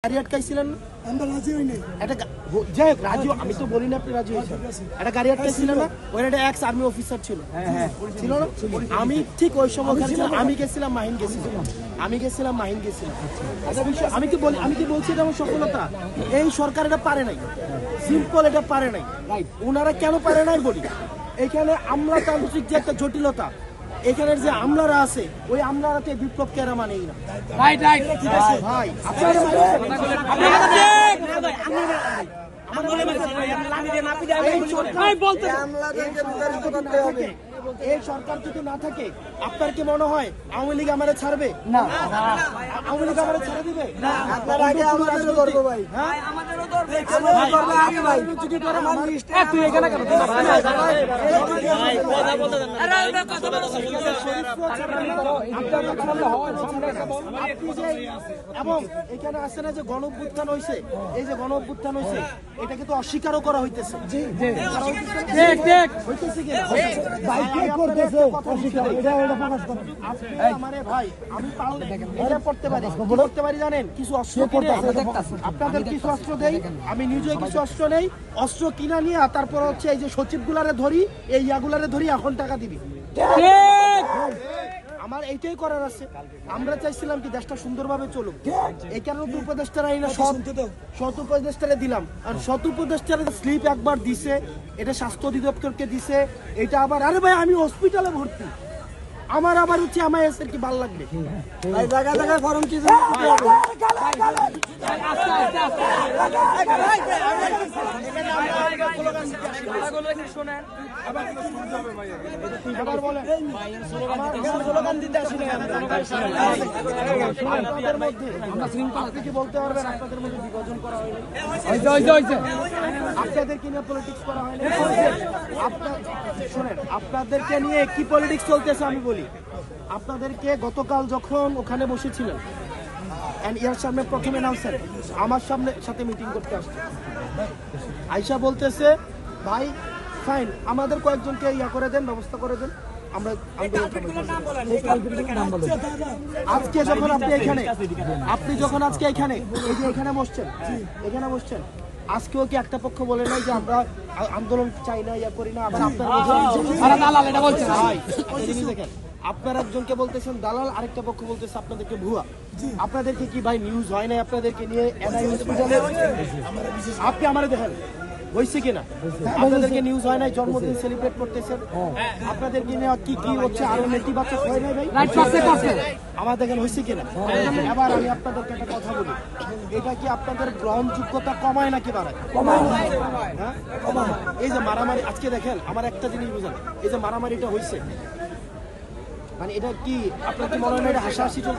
গাড়ি আটকাইছিলেন আমরা রাজি হইনি এটা যাই হোক রাজি আমি তো বলি না আপনি রাজি হয়েছেন এটা গাড়ি আটকাইছিলেন না ওই একটা এক্স আর্মি অফিসার ছিল ছিল না আমি ঠিক ওই সময় আমি গেছিলাম মাহিন গেছিলাম আমি কি বলছি এটা আমার সফলতা এই সরকার এটা পারে নাই সিম্পল এটা পারে নাই ওনারা কেন পারে নাই বলি এখানে আমলাতান্ত্রিক যে একটা জটিলতা এখানের যে আমলারা আছে ওই আমলারাতে বিপ্লব কেরা মানেই না রাইট ভাই এই সরকার যদি না থাকে আপনার কি মনে হয় আওয়ামী লীগ আমারে ছাড়বে না আওয়ামী লীগ আমারে ছেড়ে দিবে না আপনার আগে আমাদেরও করব ভাই হ্যাঁ আমাদেরও করবে আগে ভাই যদি করে তুই এখানে কেন ভাই কথা বলতে দেন আরে কথা বলতে এবং এখানে আছে না যে গণঅভ্যুত্থান হইছে এই যে গণঅভ্যুত্থান হইছে এটাকে তো অস্বীকারও করা হইতেছে জি ঠিক ঠিক হইতেছে কি ভাই কি করতেছে অস্বীকার এটা প্রকাশ করেন আপনি আমারে ভাই আমি পারলে এটা পড়তে পারি জানেন কিছু অস্ত্র কিনে আপনাদের কিছু অস্ত্র দেই আমি নিজে কিছু অস্ত্র নেই অস্ত্র কিনা নিয়ে তারপর হচ্ছে এই যে সচিবগুলারে ধরি এই ইয়াগুলারে ধরি এখন টাকা দিবি ঠিক আমার এইটাই করার আছে আমরা চাইছিলাম কি দেশটা সুন্দরভাবে চলুক এই কারণে তো উপদেষ্টারা এই না সৎ উপদেষ্টারে দিলাম আর সৎ উপদেষ্টারা স্লিপ একবার দিছে এটা স্বাস্থ্য অধিদপ্তরকে দিছে এটা আবার আরে ভাই আমি হসপিটালে ভর্তি আমার আবার হচ্ছে আমার এসের কি ভালো লাগবে ভাই জায়গা জায়গায় ফর্ম কি আপনি কি বলতে পারবেন আপনাদের মধ্যে বিভাজন করা হয়নি আপনাদেরকে নিয়ে পলিটিক্স করা হয়নি শোনেন আপনাদেরকে নিয়ে কি পলিটিক্স চলতেছে আমি বলি আপনাদেরকে গতকাল যখন ওখানে বসেছিলেন এর সামনে প্রথমে নামছেন আমার সাথে মিটিং করতে আসছে আয়শা বলতেছে ভাই ফাইন আমাদের কয়েকজনকে ইয়া করে দেন ব্যবস্থা করে দেন আমরা আজকে যখন আপনি যখন আজকে এখানে এই যে এখানে বসছেন আজকেও কি একটা পক্ষ বলে নাই যে আমরা আন্দোলন চাই না ইয়া করি না আবার আপনার একজনকে বলতেছেন দালাল আরেকটা পক্ষ বলতেছে আপনাদেরকে ভুয়া আপনাদেরকে কি ভাই নিউজ হয় না আপনাদেরকে নিয়ে আপনি আমারে দেখেন হয়েছে কিনা আপনাদেরকে নিউজ হয় নাই জন্মদিন সেলিব্রেট করতেছেন আপনাদেরকে নিয়ে কি কি হচ্ছে আরো নেতিবাচক হয় নাই ভাই আমার দেখেন হয়েছে কিনা এবার আমি আপনাদেরকে একটা কথা বলি এটা কি আপনাদের গ্রহণযোগ্যতা কমায় নাকি বাড়ায় হ্যাঁ এই যে মারামারি আজকে দেখেন আমার একটা জিনিস বুঝেন এই যে মারামারিটা হয়েছে মানে এটা কি আপনার কি মনে হয় এটা হাসাহাসি চলতে